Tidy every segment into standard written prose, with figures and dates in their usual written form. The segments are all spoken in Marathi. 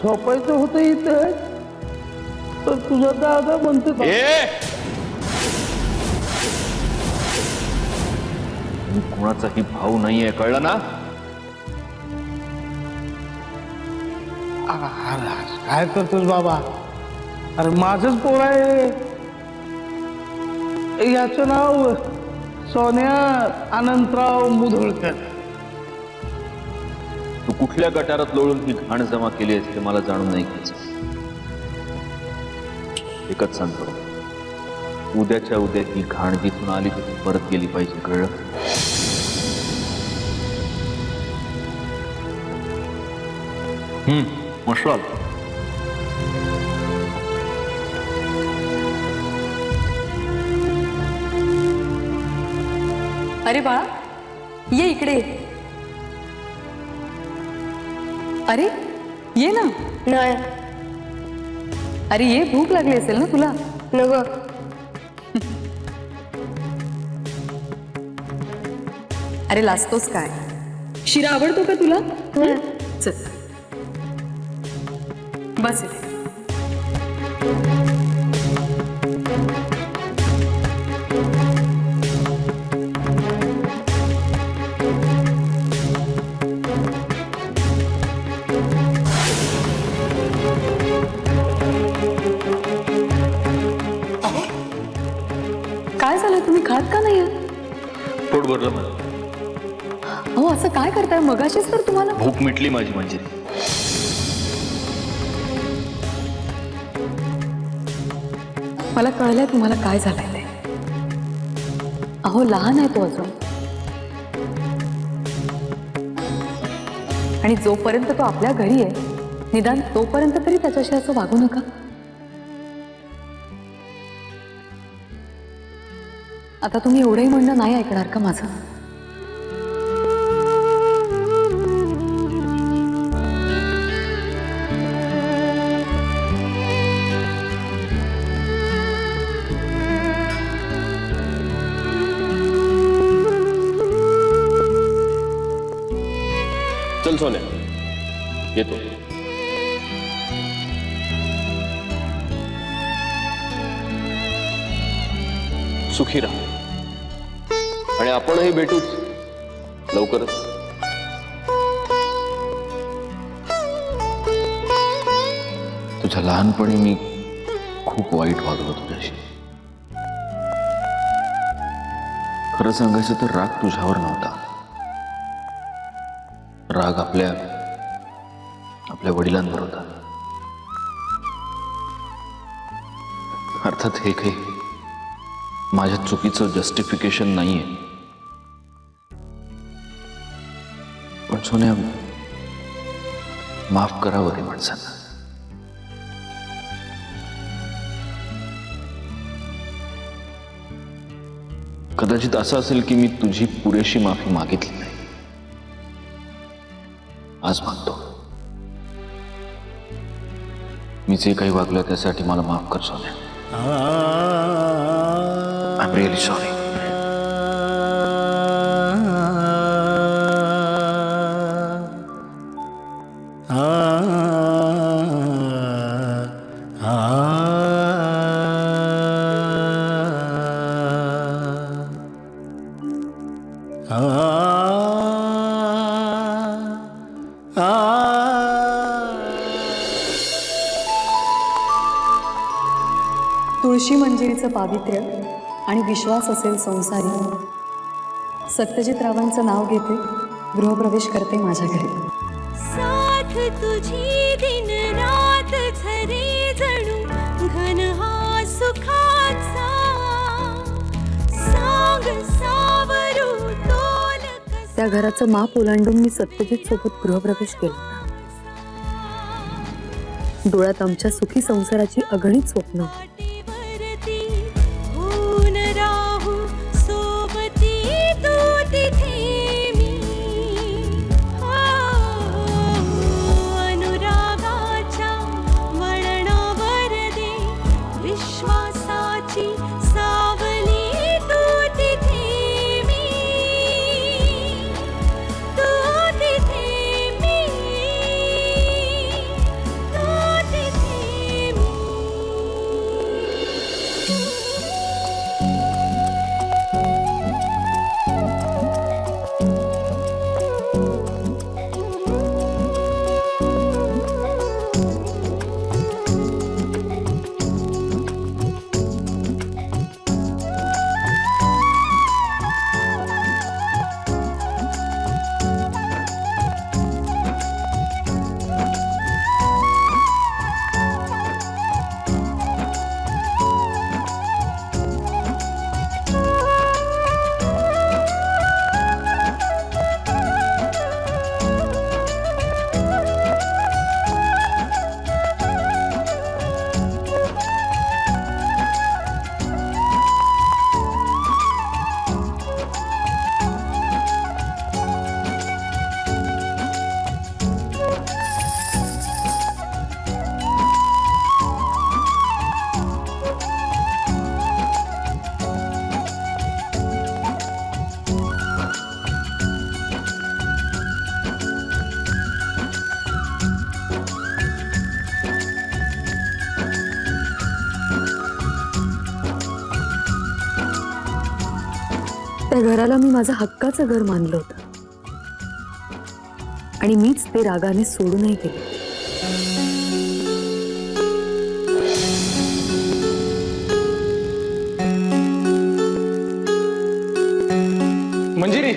झोपायचं होतं इथं तर तुझा दादा म्हणतो मी कोणाचाही भाऊ नाहीये, कळलं ना? काय करतोस बाबा? अरे माझंच पोर आहे. याचं नाव सोन्या अनंतराव मुधोळकर. तू कुठल्या गटारात लोळून ही घाण जमा केली आहेस ते मला जाणून नाही घ्यायचं. एकच सांगतो, उद्याच्या उद्या ही घाण जिथून आली तिथून परत गेली पाहिजे, कळलं? मशाल. अरे बाळा, ये इकडे. अरे ये ना. नाही. अरे ये, भूक लागली असेल ना तुला. नको. अरे लाजतोस काय? शिरा आवडतो का तुला? चल बस इथे. काय झालं, तुम्ही खात का नाही? पोट भरलं मला. हो असं काय करताय? मगाशीच तर तुम्हाला भूक मिटली माझी. म्हणजे मला कळलंय तुम्हाला काय झालंय ते. अहो लहान आहे तो अजून, आणि जोपर्यंत तो आपल्या घरी आहे निदान तोपर्यंत तरी त्याच्याशी असं वागू नका. आता तुम्ही एवढंही म्हणणं नाही ऐकणार का माझं? चल सोन्या, येतो. सुखी राहा आणि आपणही भेटूच लवकरच. तुझ्या लहानपणी मी खूप वाईट वागलो तुझ्याशी. खरं सांगायचं तर राग तुझ्यावर नव्हता. राग आपल्या वडिलांवर होता. अर्थात हे काही माझ्या चुकीचं जस्टिफिकेशन नाहीये, पण सोन्या माफ करावं रे माणसांना. कदाचित असं असेल की मी तुझी पुरेशी माफी मागितली नाही. आज मागतो. मी जे काही वागलं त्यासाठी मला माफ कर सोन्या. I am really sorry. तुळशी मंजिरीचं पावित्र्य आणि विश्वास असेल संसारी, सत्यजित रावांचं नाव घेते, गृहप्रवेश करते माझ्या घरी. साथ तुझी दिन रात झरे जणू घन हा सुखाचा, सांग सावरू तोल. त्या घराचं माप ओलांडून मी सत्यजित सोबत गृहप्रवेश केला. डोळ्यात आमच्या सुखी संसाराची अगणित स्वप्न. त्या घराला मी माझं हक्काचं घर मानलं होतं आणि मीच ते रागाने सोडूनही गेले. मंजिरी,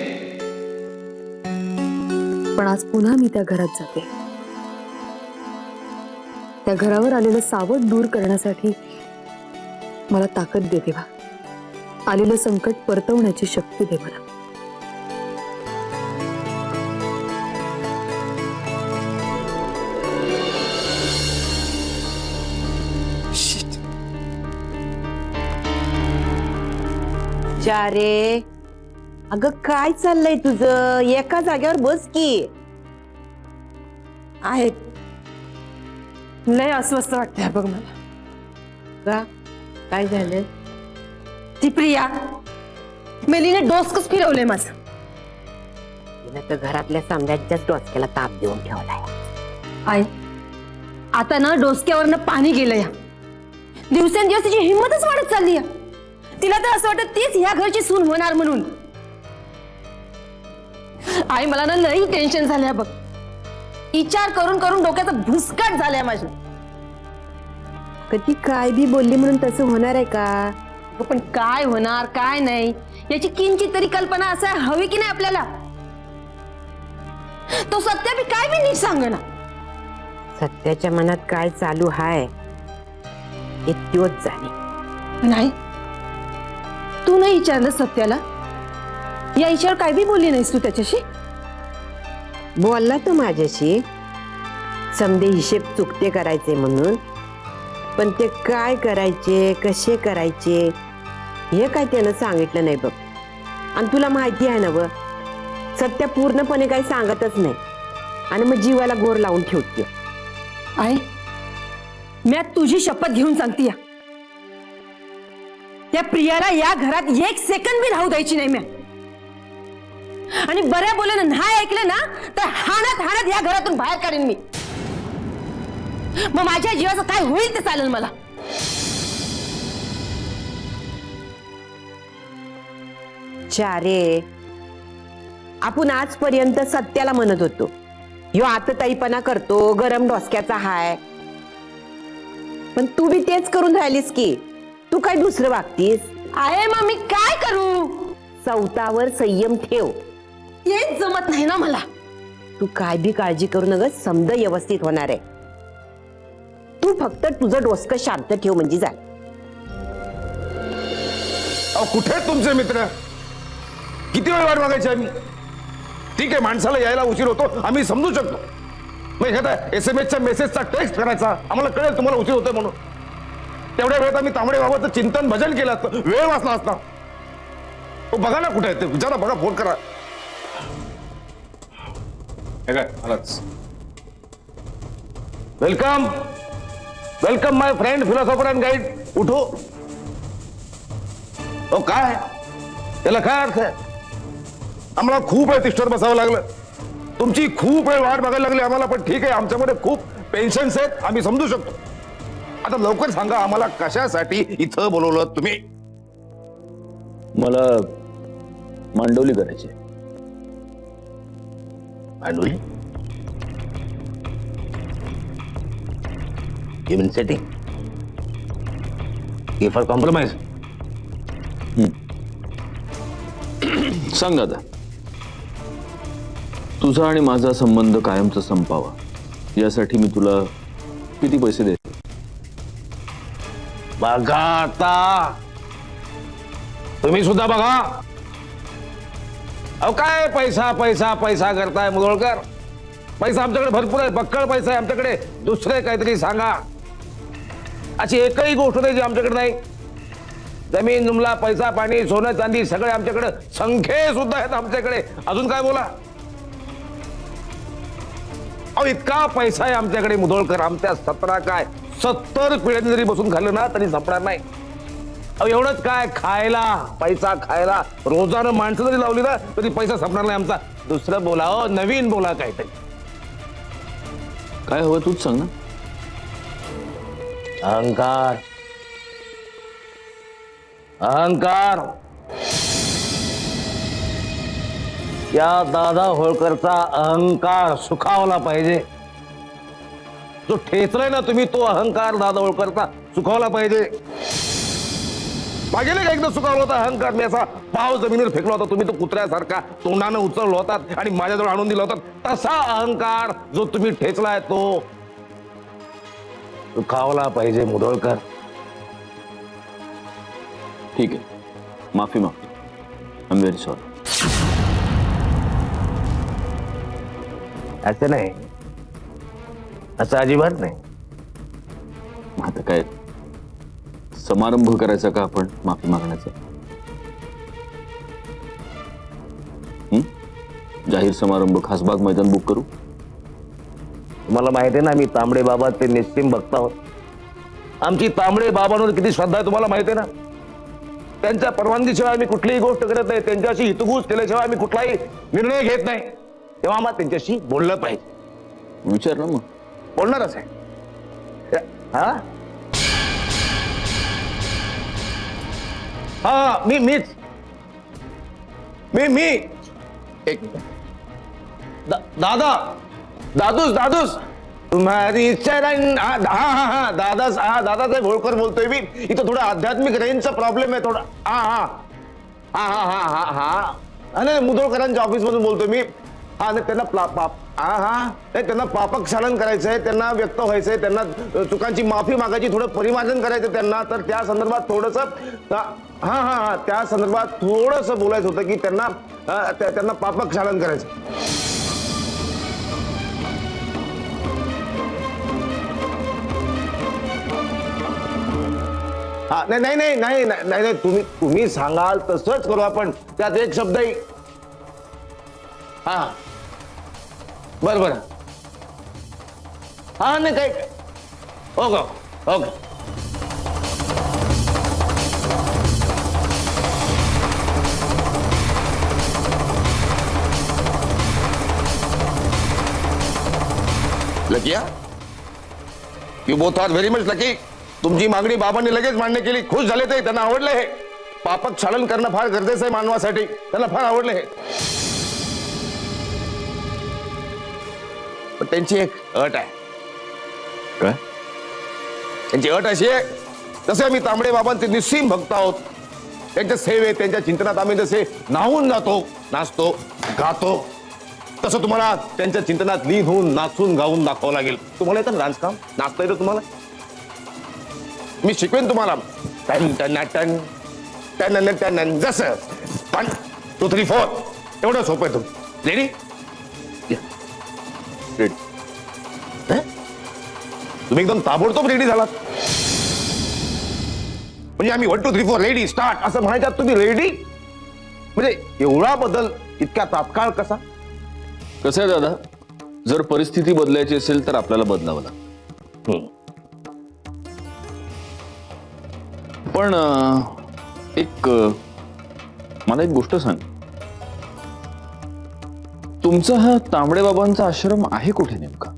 पण आज पुन्हा मी त्या घरात जाते. त्या घरावर आलेलं सावट दूर करण्यासाठी मला ताकद दे देवा. आलेलं संकट परतवण्याची शक्ती दे मला. चारे, अगं काय चाललंय तुझं? एका जागेवर बस की. आहे लय अस्वस्थ वाटतंय बघ मला. का काय झालं? ती प्रिया मेलीने डोसकच फिरवलंय माझं. तिनं तर घरातल्या समजाच्याच डोसक्याला ताप देऊन ठेवलाय. आहे आता ना डोसक्यावरनं पाणी गेलंय. दिवसेंदिवस तिची हिंमतच वाढत चालली आहे. तिला तर असं वाटत तीच ह्या घरची सून होणार म्हणून. आई मला ना लई टेन्शन झालंय बघ. विचार करून करून डोक्याचा भुसकाट झालाय माझ्या. कधी काय बी बोलली म्हणून तसं होणार आहे का? पण काय होणार काय नाही याची किंचित तरी कल्पना असायला हवी की नाही आपल्याला. तो सत्य बी काय बी नीट सांग ना. सत्याच्या मनात काय चालू हाय हे त्योच जाणे. नाही तू नाही विचारलं सत्याला? या विचार काय बी बोलली नाहीस तू त्याच्याशी? बोलला तो माझ्याशी समदे हिशेब चुकते करायचे म्हणून. पण ते काय करायचे कसे करायचे हे काय त्यानं सांगितलं नाही बघ. आणि तुला माहिती आहे ना व सत्य पूर्णपणे काही सांगतच नाही आणि मग जीवाला गोर लावून ठेवते. आई मी तुझी शपथ घेऊन सांगते त्या प्रियाला या घरात एक सेकंद बी राहू द्यायची नाही. मी आणि बऱ्या बोलणं नाही ऐकलं ना तर हाणत हाणत या घरातून बाहेर काढेन मी. मग माझ्या जीवाचं काय होईल ते चालेल मला. चारे, आपण आजपर्यंत सत्याला म्हणत होतो ह्यो आतताईपणा करतो, गरम डोसक्याचा हाय. पण तू बी तेच करून राहिलीस की. तू काय दुसरं वागतीस? आहे मग मी काय करू? चौथावर संयम ठेव. हेच जमत नाही ना मला. तू काय बी काळजी करू नका, समद व्यवस्थित होणार आहे. तू फक्त तुझं डोसकं शांत ठेव म्हणजे झालं. कुठे आहेत तुमचे मित्र? किती वेळ वाट बघायची आम्ही? ठीक आहे, माणसाला यायला उशीर होतो आम्ही समजू शकतो. मग एखादा SMS मेसेजचा टेक्स्ट करायचा, आम्हाला कळेल तुम्हाला उशीर होतोय म्हणून. तेवढ्या वेळात आम्ही तांबडे बाबाचं चिंतन भजन केलं असतं, वेळ वाचला असता. बघा ना कुठे आहे ते, विचारा, बघा, फोन करा. हे काय आलाच. Welcome welcome my friend philosopher and guide. उठो. ओ काय त्याला काय अर्थ आहे? आम्हाला खूप वेळ तिष्ठत बसावं लागलं. तुमची खूप वेळ वाट बघायला लागली आम्हाला. पण ठीक आहे, आमच्यामध्ये खूप पेन्शन्स आहेत, आम्ही समजू शकतो. आता लवकर सांगा आम्हाला कशासाठी इथं बोलवलं तुम्ही? मला मांडवली करायची. मांडवली? Even setting for compromise. सांग आता, तुझा आणि माझा संबंध कायमचा संपावा यासाठी मी तुला किती पैसे दे? बघा आता तुम्ही सुद्धा बघा. अहो काय पैसा पैसा पैसा करताय मुधोळकर? पैसा आमच्याकडे भरपूर आहे, बक्कळ पैसा आहे आमच्याकडे. दुसरे काहीतरी सांगा. अशी एकही गोष्ट नाही जी आमच्याकडे नाही. जमीन जुमला, पैसा पाणी, सोनं चांदी सगळे आमच्याकडे, संख्ये सुद्धा आहेत आमच्याकडे. अजून काय बोला? अहो इतका पैसा आहे आमच्याकडे मुधोळकर, आमच्या 17 काय 70 पिढ्यांनी जरी बसून खाल्लं ना तरी संपणार नाही. अहो एवढंच काय, खायला पैसा, खायला रोजानं माणसं जरी लावली ना तरी पैसा संपणार नाही आमचा. दुसरं बोला हो, नवीन बोला काहीतरी. काय हवं तूच सांग ना. अहंकार अहंकार या दादा होळकरचा अहंकार सुखावला पाहिजे. जो ठेचलाय ना तुम्ही तो अहंकार दादा होळकरचा सुखावला पाहिजे. मागे नाही का एकदा सुखावला होता अहंकार, मी असा पाव जमिनीवर फेकला होता, तुम्ही तो कुत्र्यासारखा तोंडानं उचलला होता आणि माझ्याजवळ आणून दिला होता. तसा अहंकार जो तुम्ही ठेचलाय तो सुखावला पाहिजे मुधोळकर. ठीक आहे, माफी मागतो. I am very sorry. असं नाही, असं अजिबात नाही. आता काय समारंभ करायचा का आपण माफी मागण्याचा? जाहीर समारंभ खासबाग मैदान बुक करू? तुम्हाला माहिती आहे ना, मी तांबडे बाबाचे निश्चिम भक्त आहोत. आमची तांबडे बाबांवर किती श्रद्धा आहे तुम्हाला माहिती आहे ना. त्यांच्या परवानगीशिवाय आम्ही कुठलीही गोष्ट करत नाही. त्यांच्याशी हितगुज केल्याशिवाय आम्ही कुठलाही निर्णय घेत नाही. तेव्हा आम्हाला त्यांच्याशी बोललं पाहिजे. विचार ना मग. बोलणारच आहे. हा हा मीच मी एक दादा दादूस तुम्हारी चरण. हा दादासाहेब होळकर बोलतोय मी. इथं थोडा आध्यात्मिक रेंजचा प्रॉब्लेम आहे थोडा. हा नाही, मुधोळकरांच्या ऑफिस मधून बोलतोय मी. हा नाही, त्यांना त्यांना पापक्षालन करायचंय, त्यांना व्यक्त व्हायचंय, त्यांना चुकांची माफी मागायची, थोडं परिमार्जन करायचं त्यांना. तर त्या संदर्भात थोडस त्या संदर्भात थोडस बोलायचं होतं की त्यांना पापक्षालन करायचं. हा नाही तुम्ही सांगाल तसंच करू आपण. त्यात एक शब्दही. हा बरं हा नाही काही. ओके लकिया, you both are very much lucky. तुमची मागणी बाबांनी लगेच मान्य केली. खुश झाले ते, त्यांना आवडले. हे पापक्षालन करणं फार गरजेचं आहे मानवासाठी. त्यांना फार आवडले हे. पण त्यांची एक अट आहे. काय? त्यांची अट अशी आहे, जसे आम्ही तांबडे बाबांचे निस्सीम भक्त आहोत, त्यांच्या सेवेत त्यांच्या चिंतनात आम्ही जसे न्हावून जातो, नाचतो, गातो, तसं तुम्हाला त्यांच्या चिंतनात लीन होऊन नाचून गाऊन दाखवावं लागेल. तुम्हाला येतं डान्स काम? नाचता येतं तुम्हाला? मी शिकवेन तुम्हाला. टन टन टन टन टन जसं 1 2 3 4 एवढं सोपं आहे. तुम्ही रेडी? रेडी. तुम्ही एकदम ताबडतोब रेडी झालात. म्हणजे आम्ही 1 2 3 4 रेडी स्टार्ट असं म्हणायच्यात तुम्ही रेडी. म्हणजे एवढा बदल इतक्या तात्काळ कसा? कसं आहे दादा, जर परिस्थिती बदलायची असेल तर आपल्याला बदलावं लागतं. पण मला एक गोष्ट सांग. तुमचा हा तांबडे बाबांचा आश्रम आहे कुठे नेमका?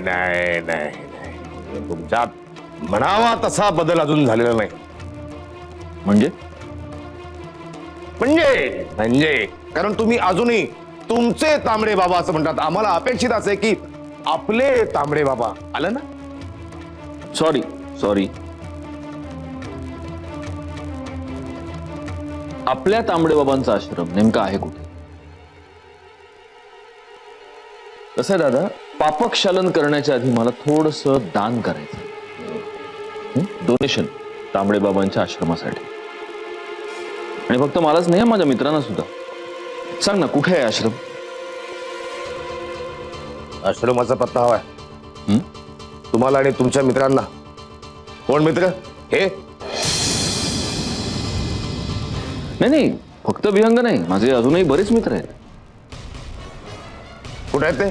नाही तुमच्यात म्हणावा तसा बदल अजून झालेला नाही. म्हणजे कारण तुम्ही अजूनही तुमचे तांबडे बाबा असं म्हणतात. आम्हाला अपेक्षित असे की आपले तांबडे बाबा. आलं ना? सॉरी आपल्या तांबडे बाबांचा आश्रम नेमका आहे कुठे? कसं आहे दादा, पापक्षालन करण्याच्या आधी मला थोडस दान करायचं. डोनेशन तांबडे बाबांच्या आश्रमासाठी. आणि फक्त मलाच नाही, माझ्या मित्रांना सुद्धा. सांग ना, कुठे आहे आश्रम? आश्रमाचा पत्ता हवाय तुम्हाला आणि तुमच्या मित्रांना. कोण मित्र हे? नाही, फक्त विहंग नाही, माझे अजूनही बरेच मित्र आहेत. कुठे आहेत ते?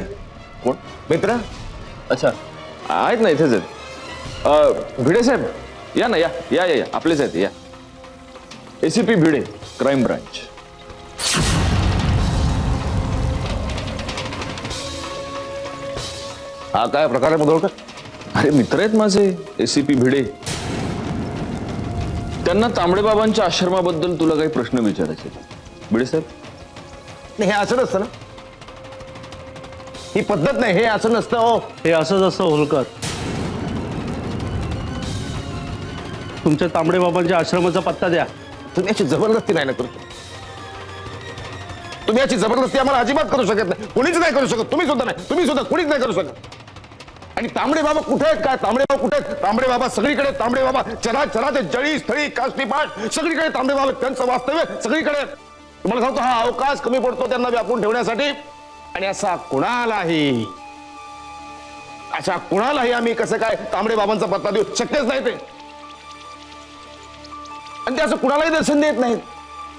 कोण मित्र? अच्छा, आहेत ना, इथेच आहेत. भिडे साहेब या ना, या आपलेच आहेत. या, ACP भिडे, क्राईम ब्रांच. हा काय प्रकार आहे मुधोळकर? अरे मित्र आहेत माझे ACP भिडे. त्यांना तांबडे बाबांच्या आश्रमाबद्दल तुला काही प्रश्न विचारायचे बिडे साहेब? नाही, हे असं नसतं ना, ही पद्धत नाही, हे असं नसतं हो. हे असंच असतं होलकर. तुमच्या तांबडे बाबांच्या आश्रमाचा पत्ता द्या. तुम्ही याची जबरदस्ती नाही ना करू शकत. तुम्ही याची जबरदस्ती आम्हाला अजिबात करू शकत नाही. कोणीच नाही करू शकत. तुम्ही सुद्धा नाही, तुम्ही सुद्धा कोणीच नाही करू शकत. आणि तांबडे बाबा कुठे आहेत? काय तांबडे बाबा कुठे आहेत? तांबडे बाबा सगळीकडे. तांबडे बाबा चराचराचे जळी स्थळी काष्टीपाठ सगळीकडे तांबडे बाबा, त्यांचं वास्तव्य सगळीकडे. तुम्हाला सांगतो, हा अवकाश कमी पडतो त्यांना व्यापून ठेवण्यासाठी. आणि असा कुणालाही आम्ही कसं काय तांबडे बाबांचा पत्ता देऊ? शक्यच नाही ते. आणि ते असं कुणालाही दर्शन देत नाहीत,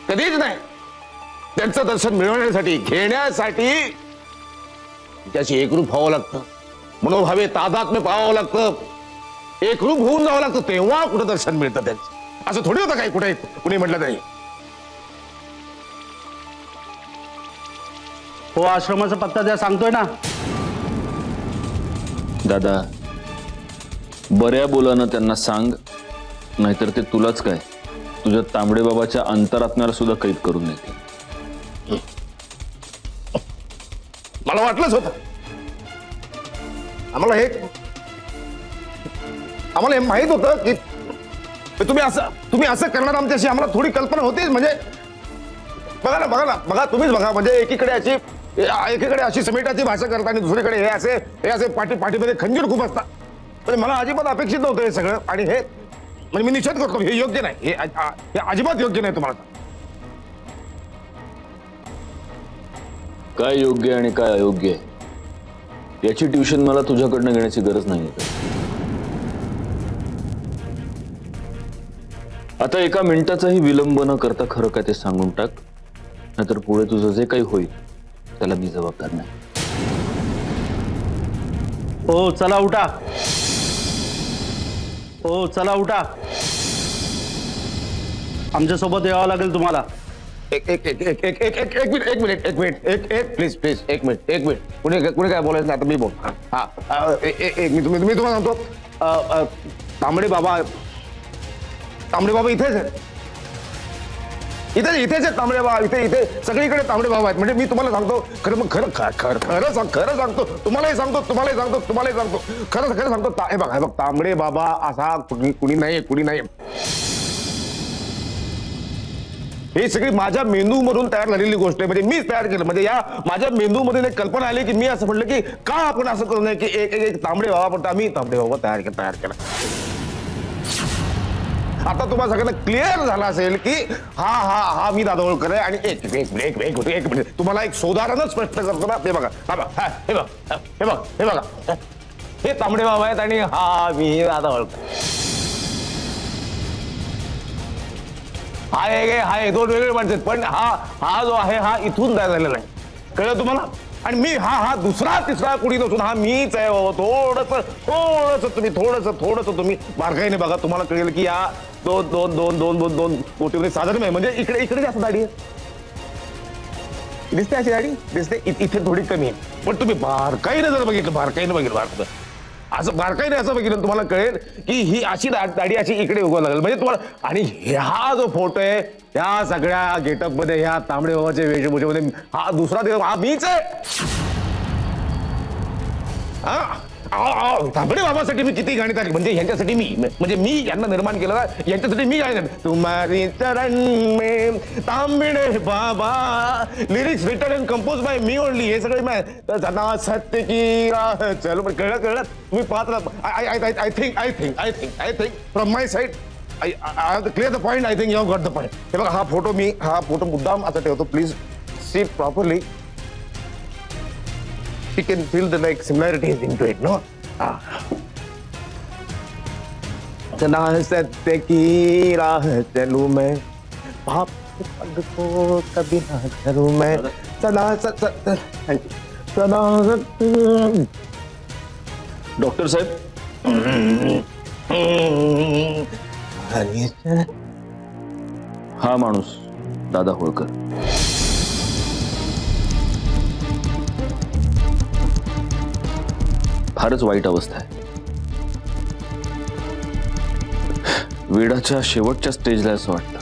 कधीच नाही. त्यांचं दर्शन मिळवण्यासाठी, घेण्यासाठी त्याची एकरूप व्हावं लागतं, मनोभावे तादात्म्य पाहावं लागतं, एकरूप होऊन जावं लागतं, तेव्हा कुठं दर्शन मिळतं त्यांचं. असं थोडी होतं काय कुठे कुणी म्हटलं तरी. हो, आश्रमाचा पत्ता द्या सांगतोय ना. दादा, बऱ्या बोलानं त्यांना सांग, नाहीतर ते तुलाच काय तुझ्या तांबडे बाबाच्या अंतरात्म्याला सुद्धा कैद करून देतील. मला वाटलंच होतं. आम्हाला हे माहित होतं की तुम्ही असं करणार आमच्याशी. आम्हाला थोडी कल्पना होतीच. म्हणजे बघा तुम्हीच बघा. म्हणजे एकीकडे अशी समेटाची भाषा करता आणि दुसरीकडे हे असे पाठीमध्ये खंजीर खूप असतात. म्हणजे मला अजिबात अपेक्षित नव्हतं हे सगळं. आणि हे म्हणजे मी निषेध करतो, हे योग्य नाही. हे अजिबात योग्य नाही. तुम्हाला काय योग्य आणि काय अयोग्य आहे याची ट्युशन मला तुझ्याकडनं घेण्याची गरज नाही. आता एका मिनिटाचाही विलंब न करता खरं काय ते सांगून टाक, नाहीतर पुढे तुझं जे काही होईल त्याला मी जबाबदार नाही. हो चला उठा. हो चला उठा. आमच्यासोबत यावं लागेल तुम्हाला. एक मिनिट प्लीज एक मिनिट. कुणी काय बोलायचं नाही, आता मी बोल. मी तुम्हाला सांगतो, तांबडे बाबा इथेच आहेत. इथेच आहेत तांबडे बाबा. इथे सगळीकडे तांबडे बाबा आहेत. म्हणजे मी तुम्हाला सांगतो खरं सांगतो. तुम्हालाही सांगतो खरं सांगतो. हे बघ तांबडे बाबा असा कुणी नाही. ही सगळी माझ्या मेंदूमधून तयार झालेली गोष्ट आहे. म्हणजे मीच तयार केलं. म्हणजे या माझ्या मेंदूमध्ये एक कल्पना आली की मी असं म्हटलं की का आपण असं करू नये की एक तांबडे बाबा, पण आम्ही तांबडे बाबा तयार केला. आता तुम्हाला सगळ्यांना क्लिअर झाला असेल की हा मी दादा होळकर आहे. आणि एक मिनिट तुम्हाला एक सोदाहरणच स्पष्ट करतो ना. हे बघा हे तांबडे बाबा आहेत आणि हा मी दादा होळकर. हा दोन वेगळे माणसं आहेत. पण हा जो आहे हा इथून तयार झालेला आहे. कळलं तुम्हाला? आणि मी हा दुसरा तिसरा कुणी नसून हा मीच आहे. थोडस तुम्ही बारकाईने बघा, तुम्हाला कळेल की या दोन कोटीमध्ये साधारण आहे. म्हणजे इकडे जास्त दाढी आहे. दिसते अशी दाढी दिसते, इथे थोडी कमी आहे. पण तुम्ही बारकाईने जर बघितलं असं बघितलं तुम्हाला कळेल की ही अशी दाढी अशी इकडे उगवायला लागेल. म्हणजे तुम्हाला. आणि हा जो फोटो आहे त्या सगळ्या गेटअप मध्ये ह्या तांबडे बाबाच्या वेशभूषेमध्ये हा दुसरा देव हा मीच आहे. तांबडे बाबासाठी मी किती गाणी टाकली. म्हणजे यांच्यासाठी मी यांना निर्माण केलं, यांच्यासाठी मी गाणी. तुम्हारी चरण में तांबडे बाबा, lyrics written and compose by me only. हे सगळे जना सत्य की राह चलो. कळलं तुम्ही पाहत राहा. I think from my side I have to clear the point. I think you have got the point. हे बघा हा फोटो मुद्दाम असा ठेवतो. Please see properly. You can feel the similarities into it, no? जना सत्य की राह चलूं मैं, पाप पग को कभी ना करूं मैं. सदा सत्य. डॉक्टर साहेब, हा माणूस दादा होळकर. फारच वाईट अवस्था आहे. वेडाच्या शेवटच्या स्टेजला असं वाटतं